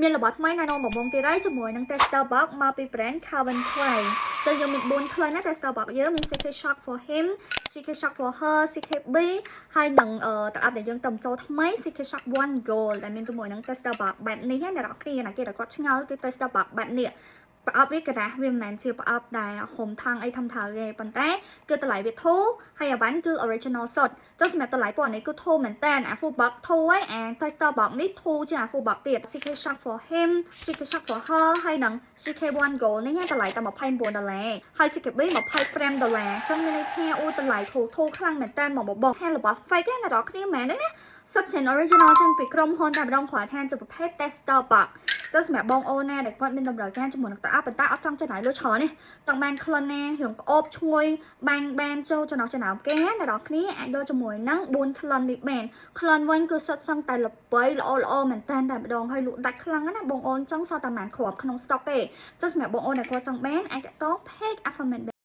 មានរបស់ថ្មីណែនាំបំងទីរ៉ៃជាមួយនឹង Tester Box មកពី brand Calvin Klein ទៅយើងមាន4 ខ្លឹមណា Tester Box យើងមាន CK Shock for him CK Shock for her CKB ហើយនឹងតើអាប់ដែលយើងតំចូលថ្មី CK Shock One Gold ដែលមានជាមួយនឹង Tester Box បែបនេះណាអ្នកនរគ្នាណាគេតែគាត់ឆ្ងល់គឺ Tester Box បែបនេះប្រអប់វាក្រាស់វាមិនមែនជាប្រអប់ដែលហុំថងអីធំធៅទេប៉ុន្តែគឺតម្លៃវាធូរហើយអាវ៉ាន់គឺ original សុទ្ធចុះសម្រាប់តម្លៃពណ៌នេះគឺធូរមែនតើអា full box ធូរហើយអា Tester Box នេះធូរជាងអា full box ទៀត CK Shock for him CK Shock for her ហើយនឹង CK One Gold នេះតម្លៃតែ$29ហើយ CKB $25ចឹងមានន័យថាអូតម្លៃធូរខ្លាំងមែនតើមកបបោកហារបស់ fake ណាអ្នកនរគ្នាមែនទេណាសុទ្ធជា original ចឹងពីក្រុមហ៊ុនតែម្ដងគ្រាន់តែជាប្រភេទ Tester Box ចុះសម្រាប់បងអូនណាដែលគាត់មានតម្រូវការជាមួយនឹងតើប៉ុន្តែអត់ចង់ចំណាយលុយច្រើននេះចង់បានក្លិនណារឿងក្អូបឈ្ងុយបានចូលចំណោះចំណោមគេណាអ្នកនរគ្នាអាចយកជាមួយនឹង4ក្លិននេះបានក្លិនវិញគឺសុទ្ធសឹងតែល្បីល្អមែនតើតែម្ដងហើយលក់ដាច់ខ្លាំងណាបងអូនចង់សតតែបានគ្រាប់ក្នុង stock ទេចុះសម្រាប់បងអូនដែលគាត់ចង់បានអាចតត page affirmation